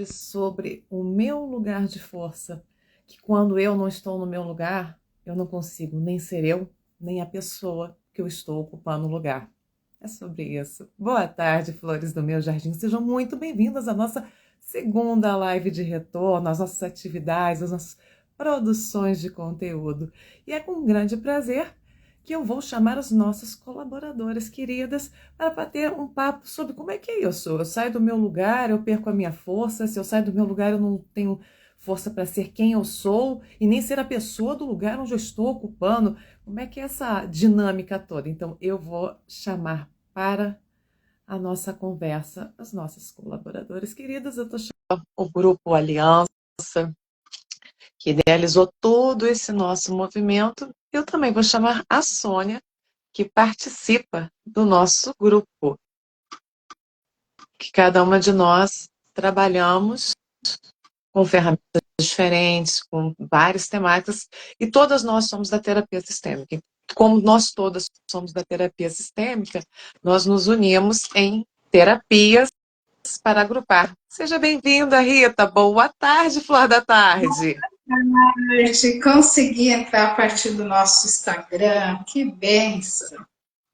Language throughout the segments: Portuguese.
sobre o meu lugar de força, que quando eu não estou no meu lugar, eu não consigo nem ser eu, nem a pessoa que eu estou ocupando o lugar. É sobre isso. Boa tarde, flores do meu jardim. Sejam muito bem-vindas à nossa segunda live de retorno, às nossas atividades, às nossas produções de conteúdo. E é com um grande prazer que eu vou chamar as nossas colaboradoras queridas para bater um papo sobre como é que é isso. Eu saio do meu lugar, eu perco a minha força. Se eu saio do meu lugar, eu não tenho força para ser quem eu sou e nem ser a pessoa do lugar onde eu estou ocupando. Como é que é essa dinâmica toda? Então, eu vou chamar para a nossa conversa as nossas colaboradoras queridas. Eu estou chamando o Grupo Aliança, que idealizou todo esse nosso movimento. Eu também vou chamar a Sônia, que participa do nosso grupo, que cada uma de nós trabalhamos com ferramentas diferentes, com várias temáticas, e todas nós somos da terapia sistêmica. Como nós todas somos da terapia sistêmica, nós nos unimos em terapias para agrupar. Seja bem-vinda, Rita. Boa tarde, Flor da Tarde. A gente consegui entrar a partir do nosso Instagram, que benção!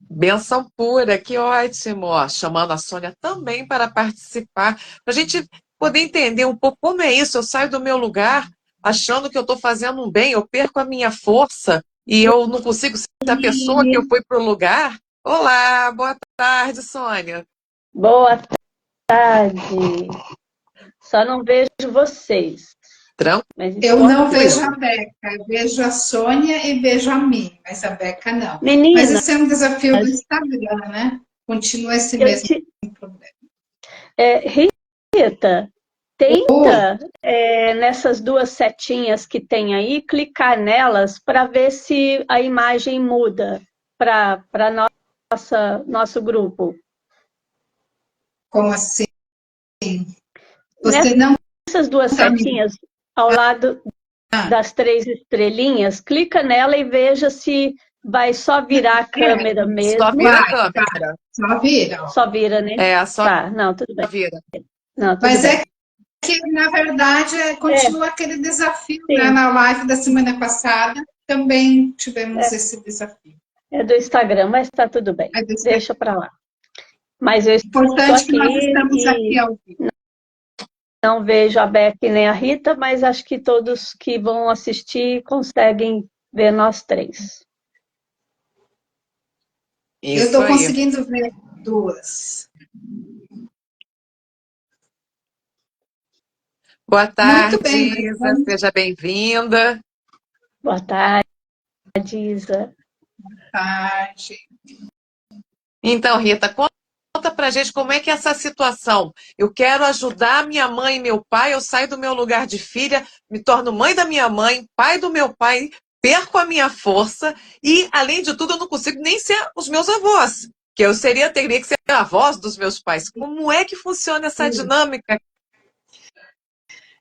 Benção pura, que ótimo! Ó, chamando a Sônia também para participar, para a gente poder entender um pouco como é isso. Eu saio do meu lugar achando que eu estou fazendo um bem, eu perco a minha força e eu não consigo ser a pessoa que eu fui para o lugar. Olá, boa tarde, Sônia. Boa tarde. Só não vejo vocês. Mas Eu não vejo a tranquilo. Beca, eu vejo a Sônia e vejo a mim, mas a Beca não. Mas Meninas, esse é um desafio do Instagram, né? Continua esse eu mesmo te. problema. Rita, Oi, tenta nessas duas setinhas que tem aí, clicar nelas para ver se a imagem muda para nosso grupo. como assim? Você não Nessas duas está me... setinhas ao lado das três estrelinhas, clica nela e veja se vai só virar a câmera Só mesmo. vira a Vai, câmera. só vira. Só vira, né? Só Tá, não, tudo bem. vira. Não, tudo Mas bem. é que, na verdade, É, continua aquele desafio, né? sim, Na live da semana passada também tivemos esse desafio. é do Instagram, mas tá tudo bem. É desse Deixa para lá. Mas eu estou importante que aqui nós estamos aqui e ao vivo. não vejo a Beck nem a Rita, mas acho que todos que vão assistir conseguem ver nós três. Eu Isso estou aí. conseguindo ver duas. Boa Muito tarde, bem, Isa. Seja bem-vinda. Boa tarde, Isa. tarde. Então, Rita, conta pra gente como é que é essa situação. Eu quero ajudar minha mãe e meu pai, eu saio do meu lugar de filha, me torno mãe da minha mãe, pai do meu pai, perco a minha força e, além de tudo, eu não consigo nem ser os meus avós, que eu teria que ser a avós dos meus pais. Como é que funciona essa dinâmica?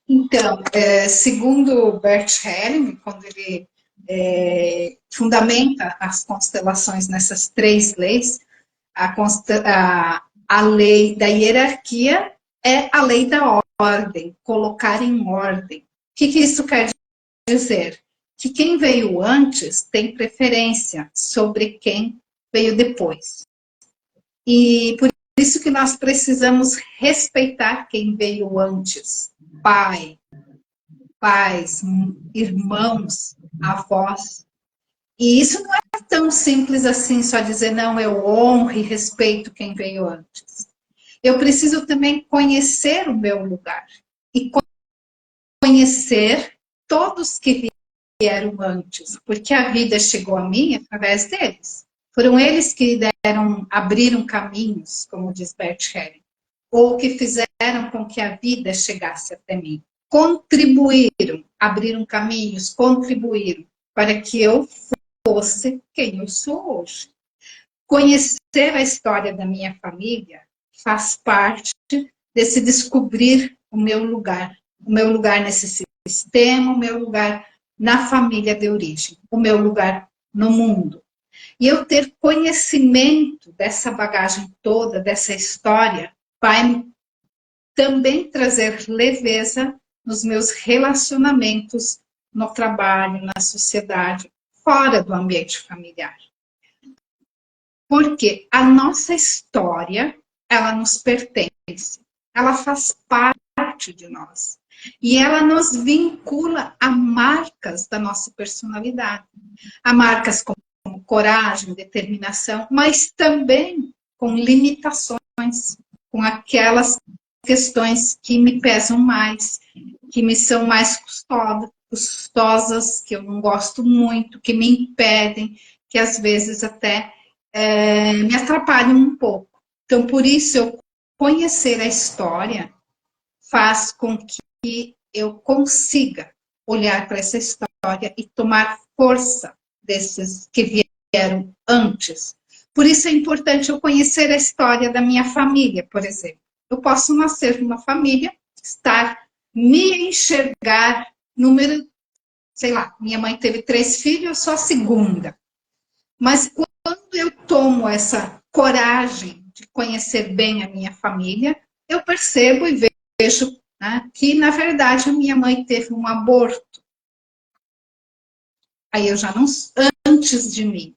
Então, segundo Bert Helling, quando ele fundamenta as constelações nessas três leis, a lei da hierarquia é a lei da ordem, colocar em ordem. O que isso quer dizer? Que quem veio antes tem preferência sobre quem veio depois. E por isso que nós precisamos respeitar quem veio antes. Pai, pais, irmãos, avós. E isso não é tão simples assim, só dizer, não, eu honro e respeito quem veio antes. Eu preciso também conhecer o meu lugar e conhecer todos que vieram antes, porque a vida chegou a mim através deles. Foram eles que abriram caminhos, como diz Bert Helling, ou que fizeram com que a vida chegasse até mim. Contribuíram, abriram caminhos, contribuíram para que eu fosse quem eu sou hoje. Conhecer a história da minha família faz parte desse descobrir o meu lugar nesse sistema, o meu lugar na família de origem, o meu lugar no mundo. E eu ter conhecimento dessa bagagem toda, dessa história, vai me também trazer leveza nos meus relacionamentos no trabalho, na sociedade, fora do ambiente familiar. Porque a nossa história, ela nos pertence, ela faz parte de nós. E ela nos vincula a marcas da nossa personalidade. A marcas como coragem, determinação, mas também com limitações, com aquelas questões que me pesam mais, que me são mais custosas, que eu não gosto muito, que me impedem, que às vezes até me atrapalham um pouco. Então, por isso, eu conhecer a história faz com que eu consiga olhar para essa história e tomar força desses que vieram antes. Por isso é importante eu conhecer a história da minha família, por exemplo. Eu posso nascer numa família, me enxergar, sei lá, minha mãe teve 3 filhos, eu sou a segunda. Mas quando eu tomo essa coragem de conhecer bem a minha família, eu percebo e vejo, né, que, na verdade, a minha mãe teve um aborto. Aí eu já não, antes de mim.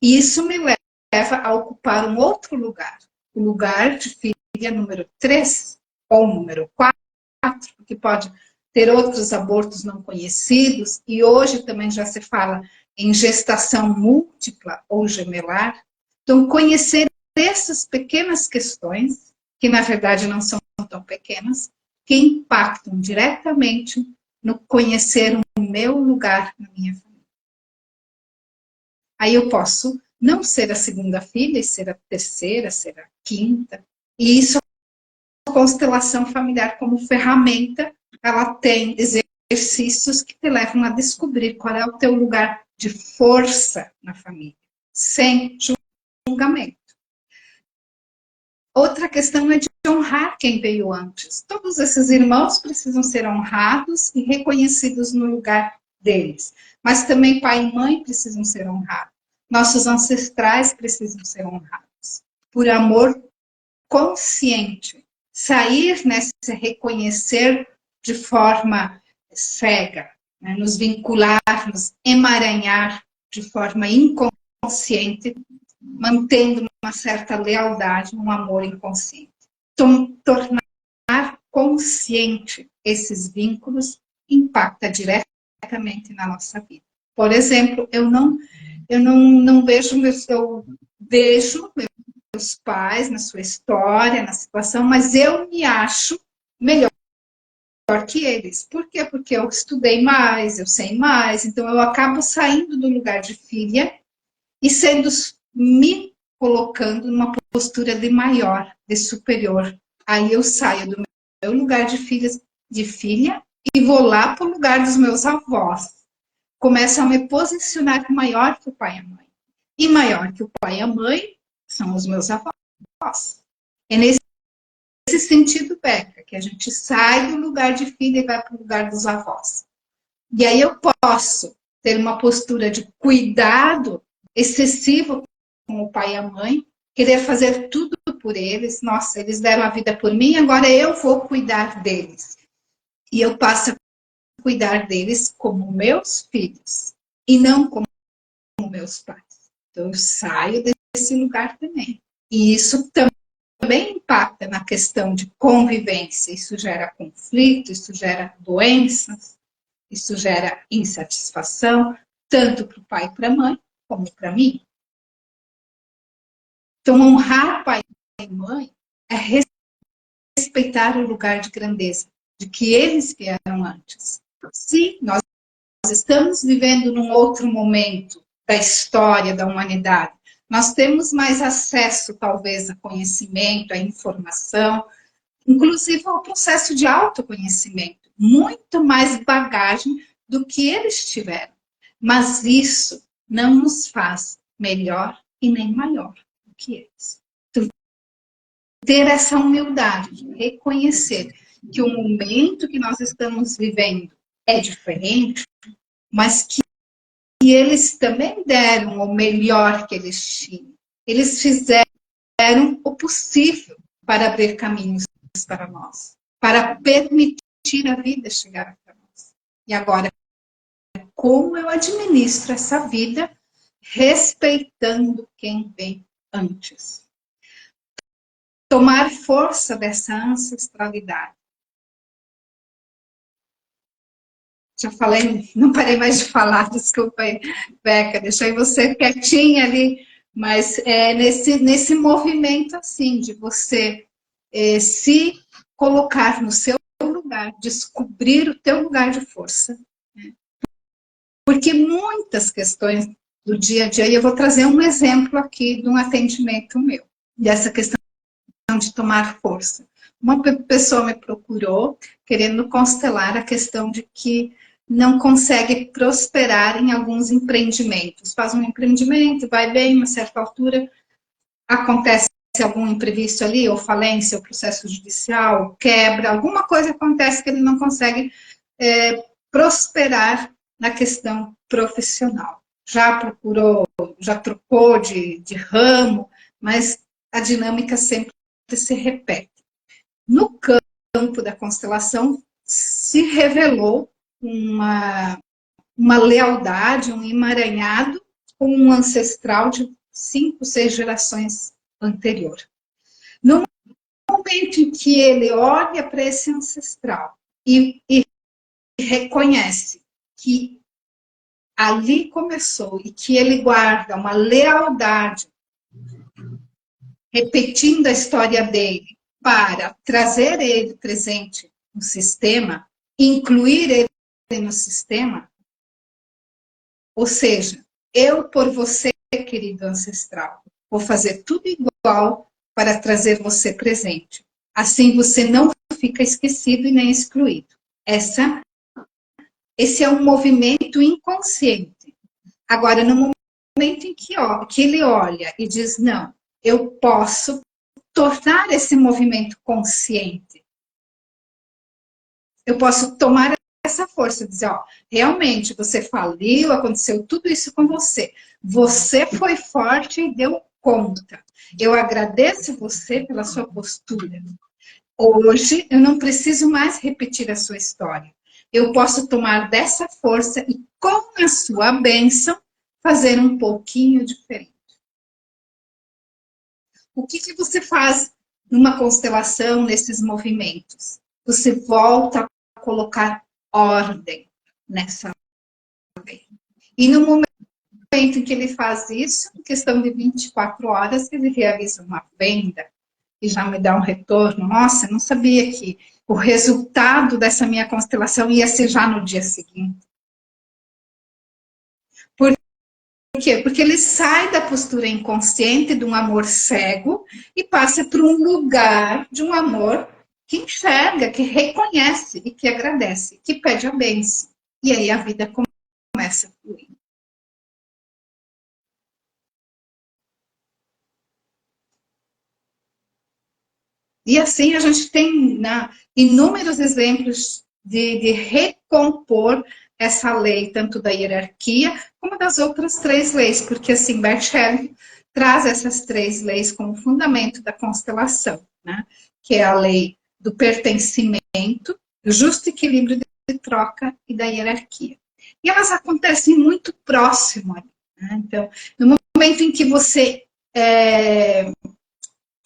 E isso me leva a ocupar um outro lugar. O lugar de filha número 3 ou número 4, porque pode ter outros abortos não conhecidos, e hoje também já se fala em gestação múltipla ou gemelar. Então, conhecer essas pequenas questões, que na verdade não são tão pequenas, que impactam diretamente no conhecer o meu lugar na minha família. Aí eu posso não ser a segunda filha, e ser a terceira, ser a quinta. E isso, a constelação familiar como ferramenta, ela tem exercícios que te levam a descobrir qual é o teu lugar de força na família, sem julgamento. Outra questão é de honrar quem veio antes. Todos esses irmãos precisam ser honrados e reconhecidos no lugar deles. Mas também pai e mãe precisam ser honrados. Nossos ancestrais precisam ser honrados. Por amor consciente. Sair nesse reconhecer de forma cega, né? Nos vincular, nos emaranhar de forma inconsciente, mantendo uma certa lealdade, um amor inconsciente. Tornar consciente esses vínculos impacta diretamente na nossa vida. Por exemplo, eu não vejo, eu vejo meus pais na sua história, na situação, mas eu me acho melhor que eles. Por quê? Porque eu estudei mais, eu sei mais, então eu acabo saindo do lugar de filha e me colocando numa postura de maior, de superior. Aí eu saio do meu lugar de filha e vou lá para o lugar dos meus avós. Começo a me posicionar maior que o pai e a mãe. E maior que o pai e a mãe são os meus avós. É nesse sentido, Beca, que a gente sai do lugar de filha e vai para o lugar dos avós. E aí eu posso ter uma postura de cuidado excessivo com o pai e a mãe, querer fazer tudo por eles. Nossa, eles deram a vida por mim, agora eu vou cuidar deles. E eu passo a cuidar deles como meus filhos, e não como meus pais. Então eu saio desse lugar também. E isso também impacta na questão de convivência. Isso gera conflito, isso gera doenças, isso gera insatisfação, tanto para o pai e para a mãe, como para mim. Então, honrar pai e mãe é respeitar o lugar de grandeza, de que eles vieram antes. Se nós estamos vivendo num outro momento da história da humanidade, nós temos mais acesso, talvez, a conhecimento, a informação, inclusive ao processo de autoconhecimento, muito mais bagagem do que eles tiveram. Mas isso não nos faz melhor e nem maior do que eles. Então, ter essa humildade de reconhecer que o momento que nós estamos vivendo é diferente, mas que eles também deram o melhor que eles tinham. Eles fizeram o possível para abrir caminhos para nós. para permitir a vida chegar até nós. E agora, como eu administro essa vida, respeitando quem vem antes. Tomar força dessa ancestralidade. Já falei, não parei mais de falar, desculpa aí, Beca, deixei você quietinha ali, mas é nesse movimento assim, de você se colocar no seu lugar, descobrir o teu lugar de força. Né? Porque muitas questões do dia a dia, e eu vou trazer um exemplo aqui de um atendimento meu, dessa questão de tomar força. Uma pessoa me procurou querendo constelar a questão de que não consegue prosperar em alguns empreendimentos. Faz um empreendimento, vai bem, uma certa altura, acontece algum imprevisto ali, ou falência, ou processo judicial, quebra, alguma coisa acontece que ele não consegue prosperar na questão profissional. Já procurou, já trocou de ramo, mas a dinâmica sempre se repete. No campo da constelação, se revelou uma lealdade, um emaranhado com um ancestral de 5, 6 gerações anterior. No momento em que ele olha para esse ancestral e reconhece que ali começou e que ele guarda uma lealdade, repetindo a história dele, para trazer ele presente no sistema, incluir ele no sistema, ou seja, eu por você, querido ancestral, vou fazer tudo igual para trazer você presente. Assim você não fica esquecido e nem excluído. Esse é um movimento inconsciente. Agora, no momento em que ele olha e diz, não, eu posso tornar esse movimento consciente. Eu posso tomar essa força, dizer, realmente você faliu, aconteceu tudo isso com você. Você foi forte e deu conta. Eu agradeço você pela sua postura. Hoje, eu não preciso mais repetir a sua história. Eu posso tomar dessa força e, com a sua bênção, fazer um pouquinho diferente. O que você faz numa constelação, nesses movimentos? Você volta a colocar ordem nessa ordem. E no momento em que ele faz isso, em questão de 24 horas, ele realiza uma venda e já me dá um retorno. Nossa, não sabia que o resultado dessa minha constelação ia ser já no dia seguinte. Por quê? Porque ele sai da postura inconsciente de um amor cego e passa para um lugar de um amor que enxerga, que reconhece e que agradece, que pede a bênção. E aí a vida começa a fluir. E assim a gente tem inúmeros exemplos de recompor essa lei, tanto da hierarquia, como das outras 3 leis, porque assim, Bert Hellinger traz essas 3 leis como fundamento da constelação, né? Que é a lei do pertencimento, do justo equilíbrio de troca e da hierarquia. E elas acontecem muito próximo ali, né? Então, no momento em que você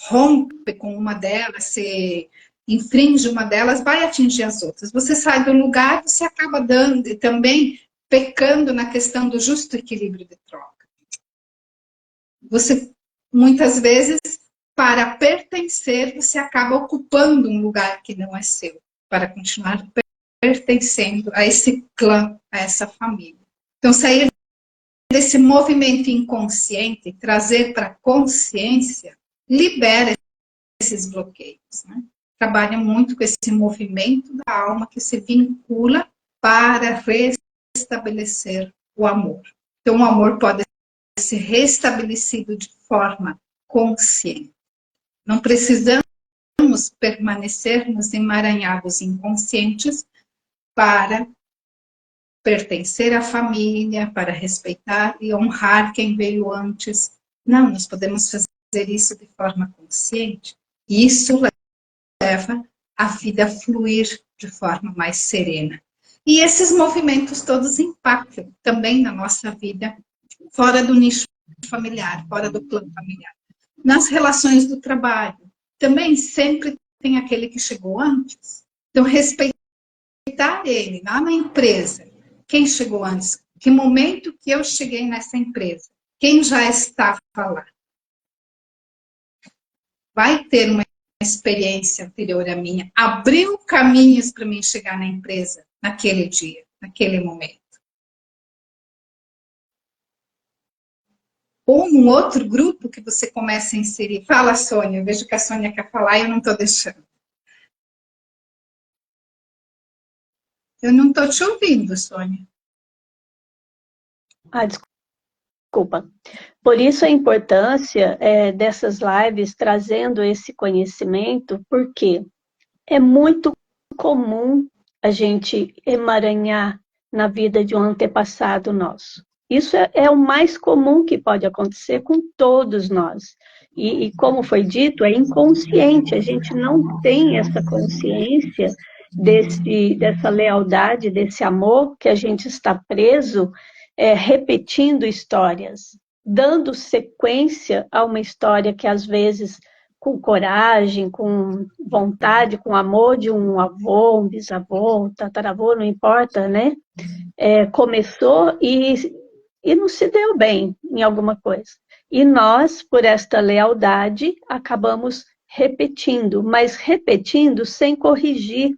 rompe com uma delas, se infringe uma delas, vai atingir as outras. Você sai do lugar, você acaba dando e também pecando na questão do justo equilíbrio de troca. Você, muitas vezes, para pertencer, você acaba ocupando um lugar que não é seu, para continuar pertencendo a esse clã, a essa família. Então, sair desse movimento inconsciente, trazer para a consciência, libera esses bloqueios, né? Trabalha muito com esse movimento da alma que se vincula para restabelecer o amor. Então, o amor pode ser restabelecido de forma consciente. Não precisamos permanecermos emaranhados inconscientes para pertencer à família, para respeitar e honrar quem veio antes. Não, nós podemos fazer isso de forma consciente. E isso leva a vida fluir de forma mais serena. E esses movimentos todos impactam também na nossa vida, fora do nicho familiar, fora do plano familiar. Nas relações do trabalho, também sempre tem aquele que chegou antes. Então, respeitar ele lá na empresa. Quem chegou antes? Que momento que eu cheguei nessa empresa? Quem já estava lá? Vai ter uma experiência anterior à minha, abriu caminhos para mim chegar na empresa naquele dia, naquele momento. Ou um outro grupo que você começa a inserir. Fala, Sônia, eu vejo que a Sônia quer falar e eu não estou deixando. Eu não estou te ouvindo, Sônia. Desculpa. Por isso a importância dessas lives trazendo esse conhecimento, porque é muito comum a gente emaranhar na vida de um antepassado nosso. Isso é o mais comum que pode acontecer com todos nós. E como foi dito, é inconsciente, a gente não tem essa consciência dessa lealdade, desse amor que a gente está preso, repetindo histórias, dando sequência a uma história que às vezes com coragem, com vontade, com amor de um avô, um bisavô, um tataravô, não importa, né? Começou e não se deu bem em alguma coisa. E nós, por esta lealdade, acabamos repetindo, mas repetindo sem corrigir.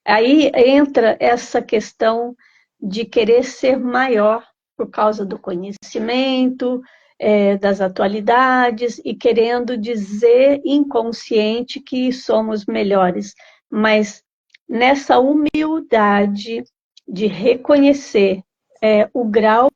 Aí entra essa questão de querer ser maior por causa do conhecimento, das atualidades, e querendo dizer inconsciente que somos melhores. Mas nessa humildade de reconhecer o grau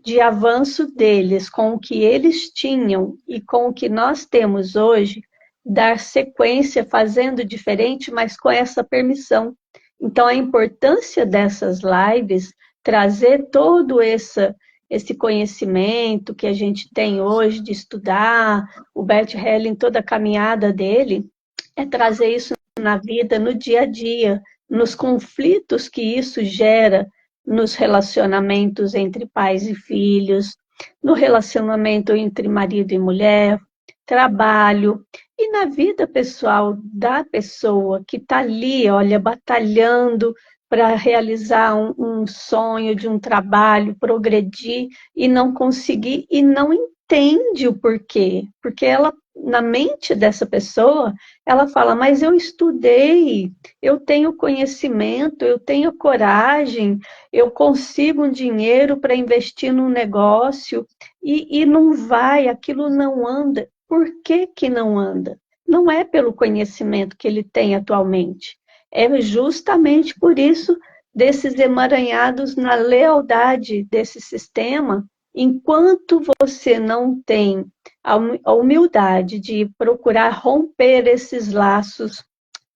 de avanço deles com o que eles tinham e com o que nós temos hoje, dar sequência fazendo diferente, mas com essa permissão. Então, a importância dessas lives, trazer todo esse conhecimento que a gente tem hoje de estudar, o Bert Helling, toda a caminhada dele, é trazer isso na vida, no dia a dia, nos conflitos que isso gera nos relacionamentos entre pais e filhos, no relacionamento entre marido e mulher, trabalho, e na vida pessoal da pessoa que está ali, olha, batalhando para realizar um sonho de um trabalho, progredir e não conseguir, e não entende o porquê. Porque ela, na mente dessa pessoa, ela fala, mas eu estudei, eu tenho conhecimento, eu tenho coragem, eu consigo um dinheiro para investir num negócio, e não vai, aquilo não anda. Por que que não anda? Não é pelo conhecimento que ele tem atualmente. É justamente por isso desses emaranhados na lealdade desse sistema. Enquanto você não tem a humildade de procurar romper esses laços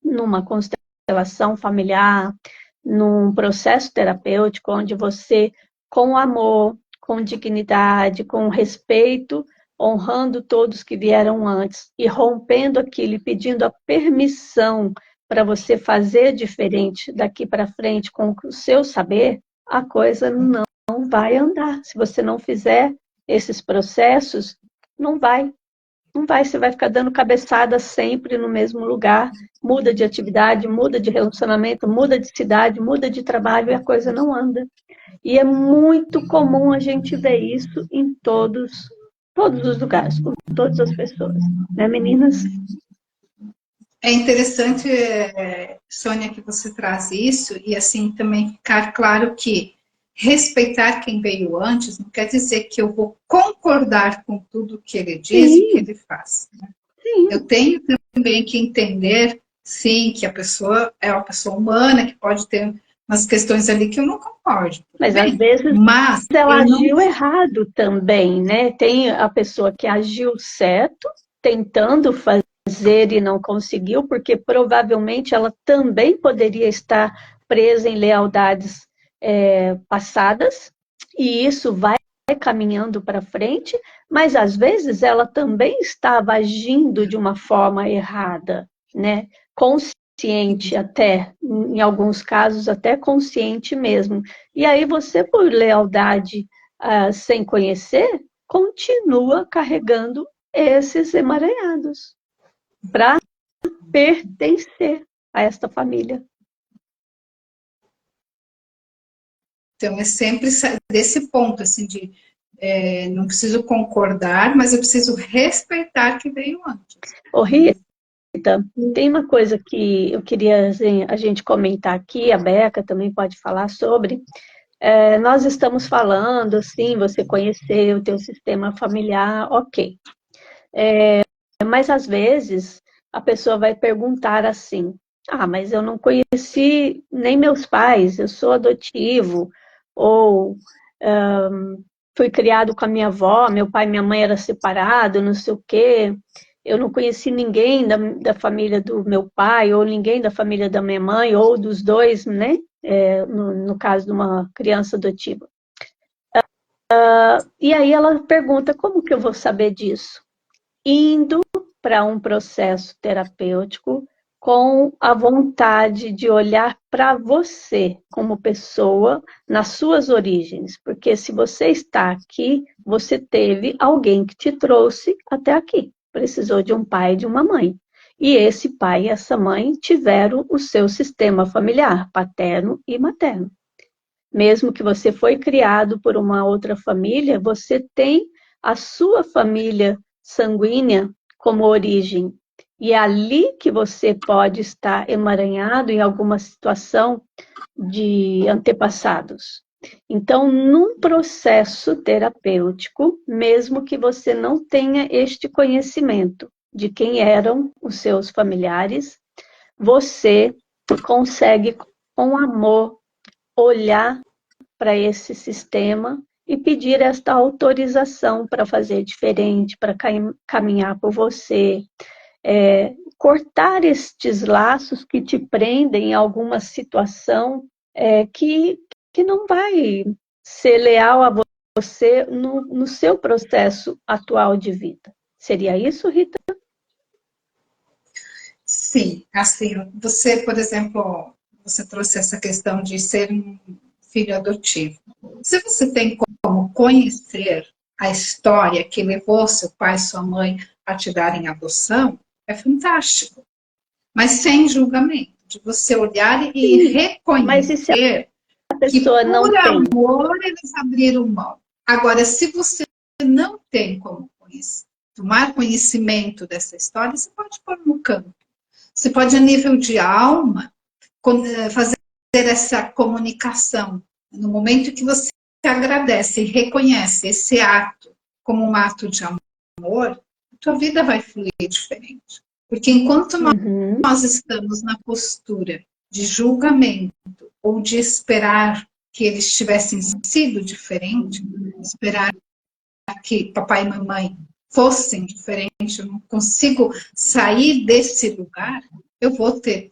numa constelação familiar, num processo terapêutico, onde você, com amor, com dignidade, com respeito, honrando todos que vieram antes e rompendo aquilo e pedindo a permissão para você fazer diferente daqui para frente com o seu saber, a coisa não vai andar. Se você não fizer esses processos, não vai. Não vai, você vai ficar dando cabeçada sempre no mesmo lugar, muda de atividade, muda de relacionamento, muda de cidade, muda de trabalho e a coisa não anda. E é muito comum a gente ver isso em todos os lugares, com todas as pessoas. Né, meninas? É interessante, Sônia, que você traz isso, e assim também ficar claro que respeitar quem veio antes não quer dizer que eu vou concordar com tudo que ele diz e que ele faz. Né? Eu tenho também que entender, sim, que a pessoa é uma pessoa humana, que pode ter umas questões ali que eu não concordo. Mas às vezes ela agiu errado também, né? Tem a pessoa que agiu certo, tentando fazer e não conseguiu, porque provavelmente ela também poderia estar presa em lealdades passadas, e isso vai caminhando para frente, mas às vezes ela também estava agindo de uma forma errada, né? inconsciente até, em alguns casos até consciente mesmo. E aí você, por lealdade, sem conhecer, continua carregando esses emaranhados para pertencer a esta família. Então, é sempre desse ponto, assim, de não preciso concordar, mas eu preciso respeitar que veio antes. Ô, Rita, tem uma coisa que eu queria assim, a gente comentar aqui, a Beca também pode falar sobre. Nós estamos falando, assim, você conhecer o teu sistema familiar, ok. Mas às vezes a pessoa vai perguntar assim, mas eu não conheci nem meus pais, eu sou adotivo, ou fui criado com a minha avó, meu pai e minha mãe eram separados, não sei o quê, eu não conheci ninguém da família do meu pai, ou ninguém da família da minha mãe, ou dos dois, né? No caso de uma criança adotiva. E aí ela pergunta, como que eu vou saber disso? Indo para um processo terapêutico com a vontade de olhar para você como pessoa nas suas origens, porque se você está aqui, você teve alguém que te trouxe até aqui, precisou de um pai e de uma mãe. E esse pai e essa mãe tiveram o seu sistema familiar, paterno e materno. Mesmo que você foi criado por uma outra família, você tem a sua família sanguínea como origem. E é ali que você pode estar emaranhado em alguma situação de antepassados. Então, num processo terapêutico, mesmo que você não tenha este conhecimento de quem eram os seus familiares, você consegue, com amor, olhar para esse sistema e pedir esta autorização para fazer diferente, para caminhar por você, cortar estes laços que te prendem em alguma situação que não vai ser leal a você no seu processo atual de vida. Seria isso, Rita? Sim, assim, você, por exemplo, você trouxe essa questão de ser um filho adotivo. Se você tem como conhecer a história que levou seu pai e sua mãe a te darem adoção, é fantástico. Mas sem julgamento, de você olhar e reconhecer que por amor eles abriram mão. Agora, se você não tem como tomar conhecimento dessa história, você pode pôr no canto. Você pode, a nível de alma, fazer essa comunicação. No momento que você agradece e reconhece esse ato como um ato de amor, a tua vida vai fluir diferente. Porque enquanto nós estamos na postura de julgamento ou de esperar que eles tivessem sido diferentes, esperar que papai e mamãe fossem diferentes, eu não consigo sair desse lugar, eu vou ter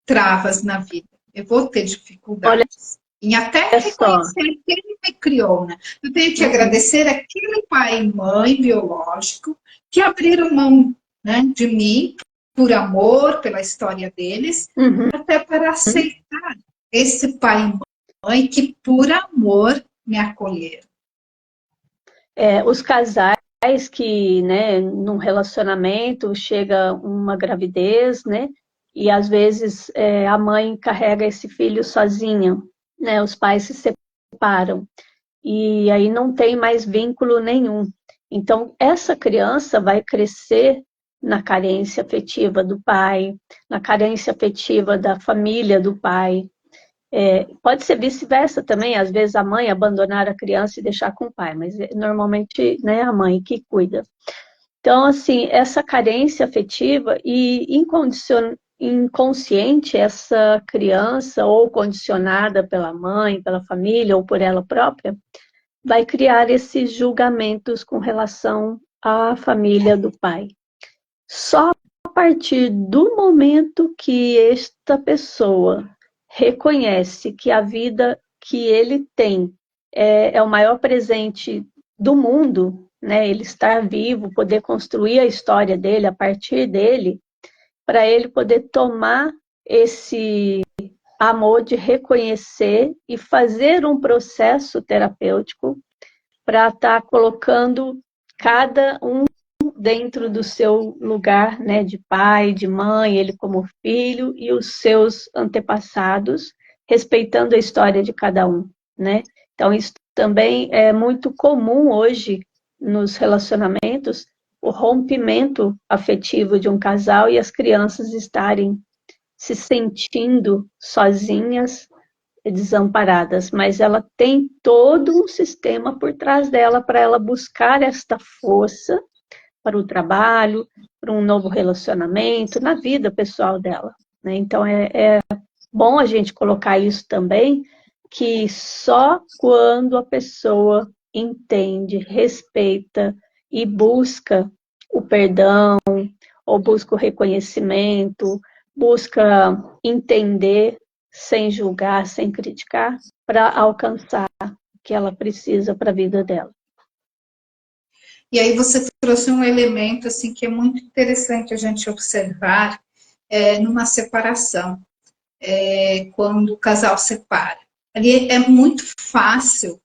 travas na vida, eu vou ter dificuldades. Em até reconhecer que ele me criou, né? Eu tenho que agradecer aquele pai e mãe biológico que abriram mão, né, de mim, por amor, pela história deles, até para aceitar esse pai e mãe que, por amor, me acolheram. Os casais que, né, num relacionamento chega uma gravidez, né, e às vezes a mãe carrega esse filho sozinha, né, os pais se separam, e aí não tem mais vínculo nenhum. Então, essa criança vai crescer na carência afetiva do pai, na carência afetiva da família do pai. Pode ser vice-versa também, às vezes a mãe abandonar a criança e deixar com o pai, mas normalmente, né, a mãe que cuida. Então, assim, essa carência afetiva e inconsciente, essa criança, ou condicionada pela mãe, pela família, ou por ela própria, vai criar esses julgamentos com relação à família do pai. Só a partir do momento que esta pessoa reconhece que a vida que ele tem é o maior presente do mundo, né? Ele estar vivo, poder construir a história dele a partir dele, para ele poder tomar esse amor de reconhecer e fazer um processo terapêutico para estar colocando cada um dentro do seu lugar, né, de pai, de mãe, ele como filho e os seus antepassados, respeitando a história de cada um, né? Então isso também é muito comum hoje nos relacionamentos, o rompimento afetivo de um casal e as crianças estarem se sentindo sozinhas, desamparadas, mas ela tem todo um sistema por trás dela para ela buscar esta força para o trabalho, para um novo relacionamento, na vida pessoal dela, né? Então é bom a gente colocar isso também, que só quando a pessoa entende, respeita e busca o perdão, ou busca o reconhecimento, busca entender sem julgar, sem criticar, para alcançar o que ela precisa para a vida dela. E aí você trouxe um elemento assim que é muito interessante a gente observar numa separação, quando o casal separa. Ali é muito fácil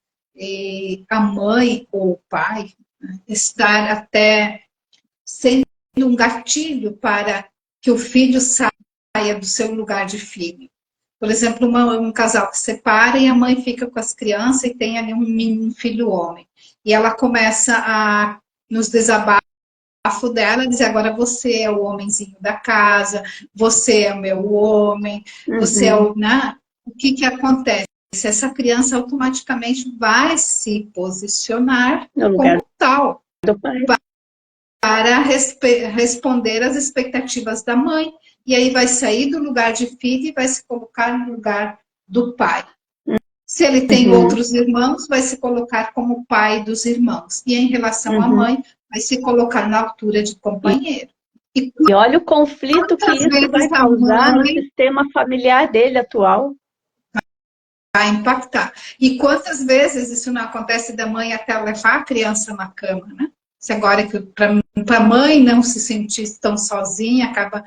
a mãe ou o pai, né, estar até sendo um gatilho para que o filho saia do seu lugar de filho. Por exemplo, um casal que separa e a mãe fica com as crianças e tem ali um filho homem. E ela começa a, nos desabafos dela, dizer, agora você é o homenzinho da casa, você é o meu homem, você é o... Né? O que acontece? Essa criança automaticamente vai se posicionar como tal, para responder às expectativas da mãe, e aí vai sair do lugar de filho e vai se colocar no lugar do pai. Se ele tem outros irmãos, vai se colocar como pai dos irmãos. E em relação à mãe, vai se colocar na altura de companheiro. E olha o conflito que isso vai causar no sistema familiar dele atual. Vai impactar. E quantas vezes isso não acontece da mãe até levar a criança na cama, né? Se agora que para a mãe não se sentir tão sozinha, acaba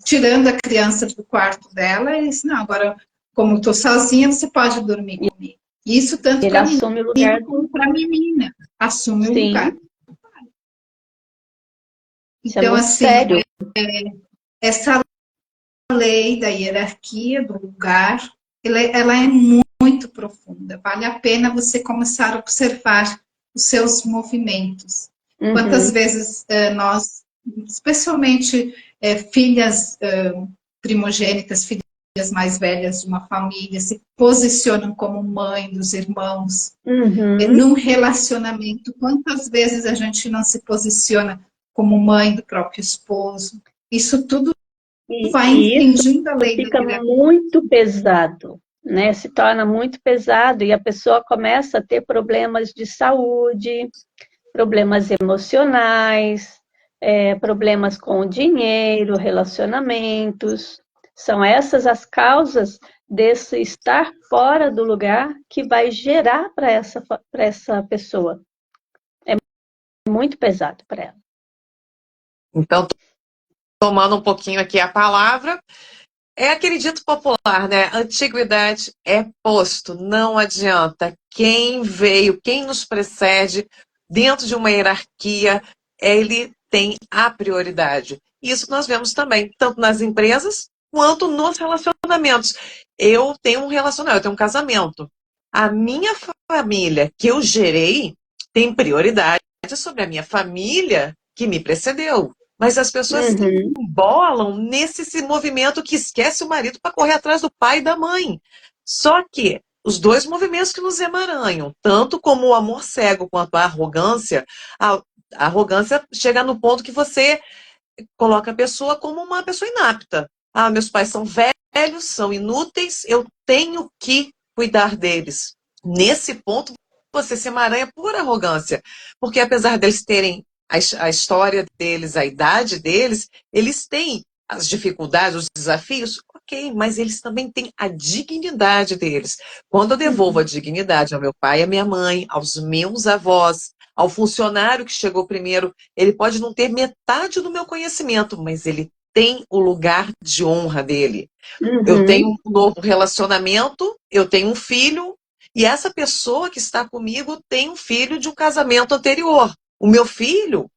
tirando a criança do quarto dela e diz, não, agora, como estou sozinha, você pode dormir comigo. Isso tanto para menino como para menina. Assume o lugar. Então, assim, essa lei da hierarquia, do lugar, ela é muito profunda. Vale a pena você começar a observar os seus movimentos. Quantas vezes nós, especialmente filhas primogênitas, filhas mais velhas de uma família, se posicionam como mãe dos irmãos. Num relacionamento, quantas vezes a gente não se posiciona como mãe do próprio esposo? Isso tudo vai infringindo a lei. Fica muito pesado, né? Se torna muito pesado e a pessoa começa a ter problemas de saúde, problemas emocionais, problemas com o dinheiro, relacionamentos. São essas as causas desse estar fora do lugar que vai gerar para essa pessoa. É muito pesado para ela. Então, tomando um pouquinho aqui a palavra, é aquele dito popular, né? Antiguidade é posto, não adianta. Quem veio, quem nos precede dentro de uma hierarquia, ele tem a prioridade. Isso nós vemos também, tanto nas empresas quanto nos relacionamentos. Eu tenho um relacionamento, eu tenho um casamento. A minha família que eu gerei tem prioridade sobre a minha família que me precedeu. Mas as pessoas se embolam nesse movimento que esquece o marido para correr atrás do pai e da mãe. Só que os dois movimentos que nos emaranham, tanto como o amor cego quanto a arrogância chega no ponto que você coloca a pessoa como uma pessoa inapta. Ah, meus pais são velhos, são inúteis, eu tenho que cuidar deles. Nesse ponto, você se emaranha por arrogância. Porque apesar deles terem a história deles, a idade deles, eles têm as dificuldades, os desafios, ok, mas eles também têm a dignidade deles. Quando eu devolvo a dignidade ao meu pai, à minha mãe, aos meus avós, ao funcionário que chegou primeiro, ele pode não ter metade do meu conhecimento, mas ele tem o lugar de honra dele. Eu Uhum. tenho um novo relacionamento, eu tenho um filho, e essa pessoa que está comigo tem um filho de um casamento anterior. O meu filho,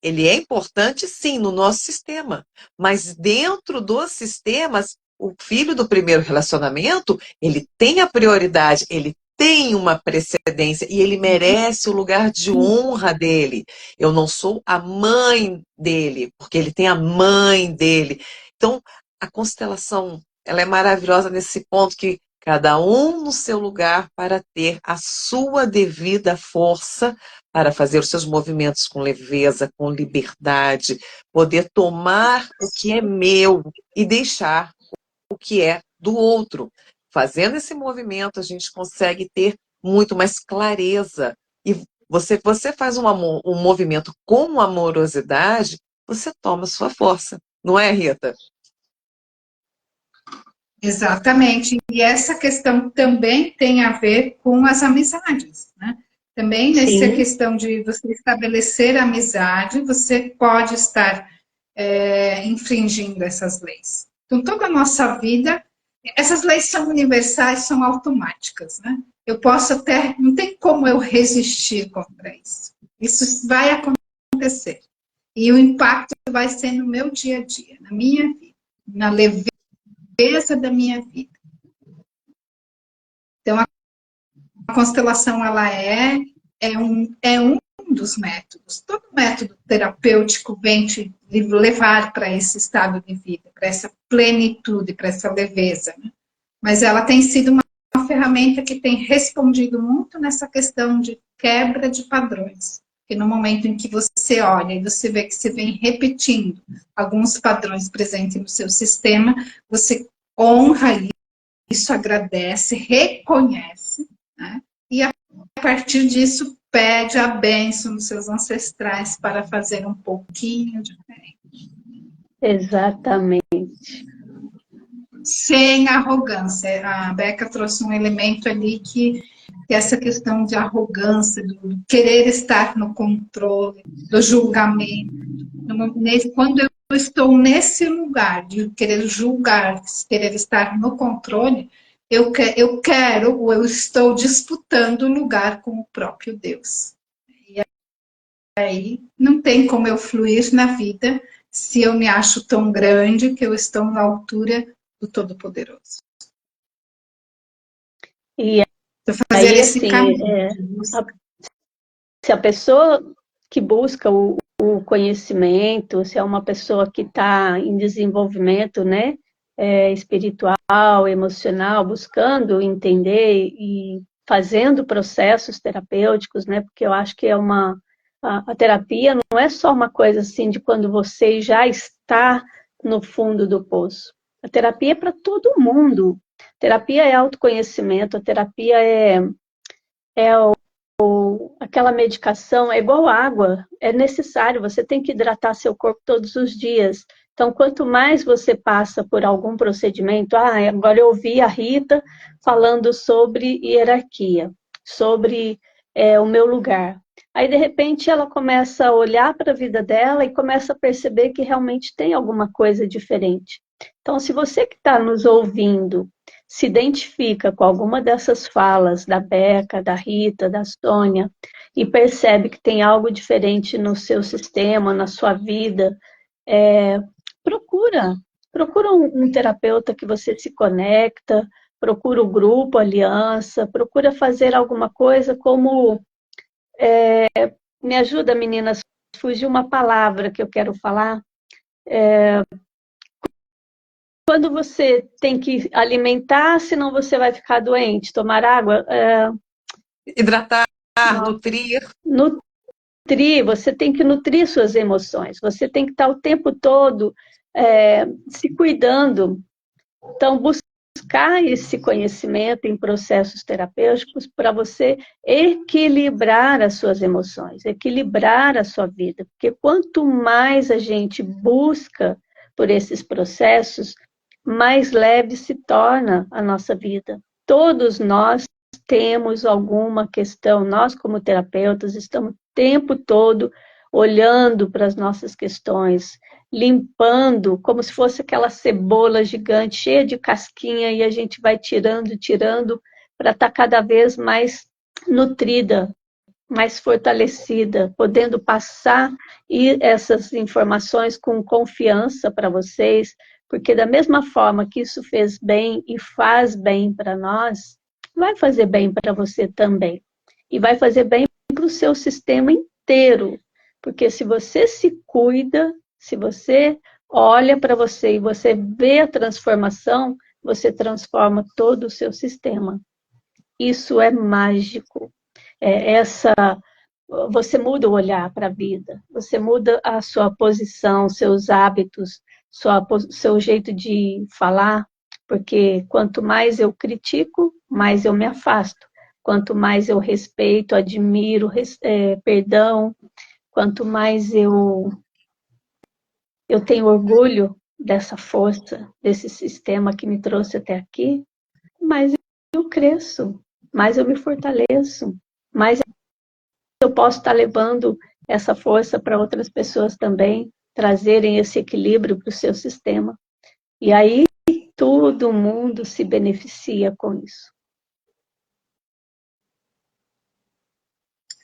ele é importante, sim, no nosso sistema, mas dentro dos sistemas, o filho do primeiro relacionamento, ele tem a prioridade, ele tem uma precedência e ele merece o lugar de honra dele. Eu não sou a mãe dele, porque ele tem a mãe dele. Então, a constelação, ela é maravilhosa nesse ponto que cada um no seu lugar para ter a sua devida força para fazer os seus movimentos com leveza, com liberdade, poder tomar o que é meu e deixar o que é do outro. Fazendo esse movimento, a gente consegue ter muito mais clareza. E você faz um movimento com amorosidade, você toma sua força. Não é, Rita? Exatamente. E essa questão também tem a ver com as amizades, né? Também nessa Sim, questão de você estabelecer amizade, você pode estar infringindo essas leis. Então, toda a nossa vida, essas leis são universais, são automáticas, né? Eu posso até, não tem como eu resistir contra isso. Isso vai acontecer. E o impacto vai ser no meu dia a dia, na minha vida, na leveza da minha vida. Então, a constelação, ela é um dos métodos. Todo método terapêutico vem te levar para esse estado de vida, para essa plenitude, para essa leveza. Né? Mas ela tem sido uma ferramenta que tem respondido muito nessa questão de quebra de padrões. Que no momento em que você olha e você vê que se vem repetindo alguns padrões presentes no seu sistema, você honra isso, agradece, reconhece, né? E a partir disso pede a bênção dos seus ancestrais para fazer um pouquinho diferente. exatamente. Sem arrogância. A Beca trouxe um elemento ali que essa questão de arrogância, do querer estar no controle, do julgamento. Quando eu estou nesse lugar de querer julgar, de querer estar no controle, eu quero ou eu estou disputando o lugar com o próprio Deus. E aí não tem como eu fluir na vida se eu me acho tão grande que eu estou na altura do Todo-Poderoso. E Para fazer aí, esse assim, caminho. se a pessoa que busca o conhecimento, se é uma pessoa que está em desenvolvimento, né, espiritual, emocional, buscando entender e fazendo processos terapêuticos, né, porque eu acho que a terapia não é só uma coisa assim de quando você já está no fundo do poço. A terapia é para todo mundo. A terapia é autoconhecimento, a terapia é aquela medicação, é igual água, é necessário, você tem que hidratar seu corpo todos os dias. Então, quanto mais você passa por algum procedimento, agora eu ouvi a Rita falando sobre hierarquia, sobre o meu lugar. Aí, de repente, ela começa a olhar para a vida dela e começa a perceber que realmente tem alguma coisa diferente. Então, se você que está nos ouvindo se identifica com alguma dessas falas da Beca, da Rita, da Sônia, e percebe que tem algo diferente no seu sistema, na sua vida, procura um terapeuta que você se conecta, procura o grupo, a aliança, procura fazer alguma coisa como... me ajuda, meninas, fugiu uma palavra que eu quero falar. Quando você tem que alimentar, senão você vai ficar doente, tomar água. Hidratar, nutrir. Nutrir, você tem que nutrir suas emoções, você tem que estar o tempo todo se cuidando. Então, buscar esse conhecimento em processos terapêuticos para você equilibrar as suas emoções, equilibrar a sua vida. Porque quanto mais a gente busca por esses processos, mais leve se torna a nossa vida. Todos nós temos alguma questão, nós como terapeutas estamos o tempo todo olhando para as nossas questões, limpando, como se fosse aquela cebola gigante, cheia de casquinha, e a gente vai tirando, tirando, para estar cada vez mais nutrida, mais fortalecida, podendo passar essas informações com confiança para vocês, porque da mesma forma que isso fez bem e faz bem para nós, vai fazer bem para você também. E vai fazer bem para o seu sistema inteiro, porque se você se cuida, se você olha para você e você vê a transformação, você transforma todo o seu sistema. Isso é mágico. Você muda o olhar para a vida, você muda a sua posição, seus hábitos, seu jeito de falar, porque quanto mais eu critico, mais eu me afasto. Quanto mais eu respeito, admiro, perdão, quanto mais eu tenho orgulho dessa força, desse sistema que me trouxe até aqui, mais eu cresço, mais eu me fortaleço, mais eu posso estar levando essa força para outras pessoas também, trazerem esse equilíbrio para o seu sistema. E aí todo mundo se beneficia com isso.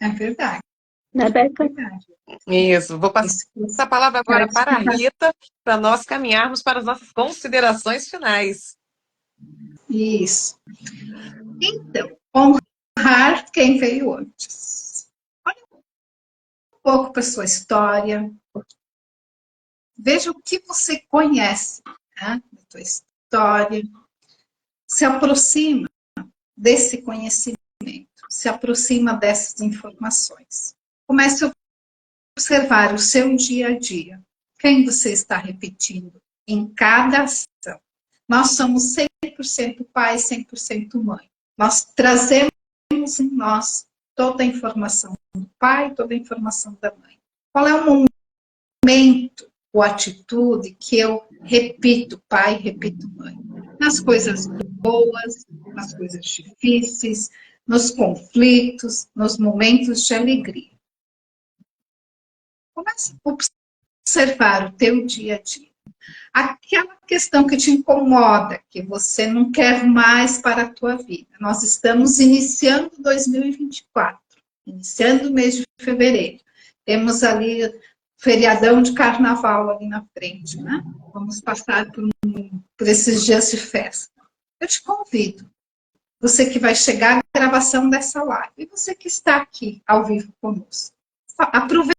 É verdade. Né, Beca? É verdade. Isso, vou passar essa palavra agora para a Isso. Rita, para nós caminharmos para as nossas considerações finais. Isso. Então, honrar quem veio antes. Olha um pouco para sua história. Veja o que você conhece, né, da sua história. Se aproxima desse conhecimento, se aproxima dessas informações. Comece a observar o seu dia a dia. Quem você está repetindo em cada ação. Nós somos 100% pai, 100% mãe. Nós trazemos em nós toda a informação do pai, toda a informação da mãe. Qual é o momento ou atitude que eu repito pai, repito mãe? Nas coisas boas, nas coisas difíceis, nos conflitos, nos momentos de alegria. Comece a observar o teu dia a dia. Aquela questão que te incomoda, que você não quer mais para a tua vida. Nós estamos iniciando 2024, iniciando o mês de fevereiro. Temos ali feriadão de carnaval ali na frente, né? Vamos passar por esses dias de festa. Eu te convido, você que vai chegar à gravação dessa live, e você que está aqui ao vivo conosco, aproveite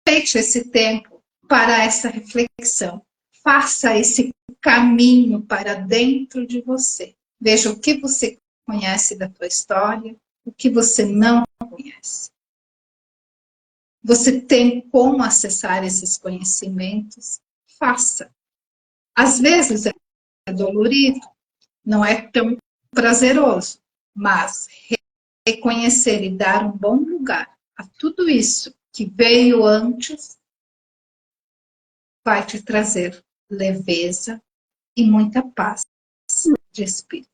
esse tempo para essa reflexão. Faça esse caminho para dentro de você. Veja o que você conhece da tua história, o que você não conhece. Você tem como acessar esses conhecimentos? Faça. Às vezes é dolorido, não é tão prazeroso, mas reconhecer e dar um bom lugar a tudo isso que veio antes vai te trazer leveza e muita paz de espírito.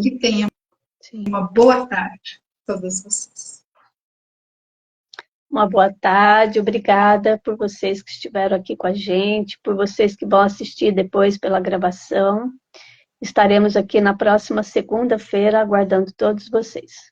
Que tenham uma boa tarde, todos vocês. Uma boa tarde, obrigada por vocês que estiveram aqui com a gente, por vocês que vão assistir depois pela gravação. Estaremos aqui na próxima segunda-feira aguardando todos vocês.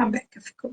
A Beca ficou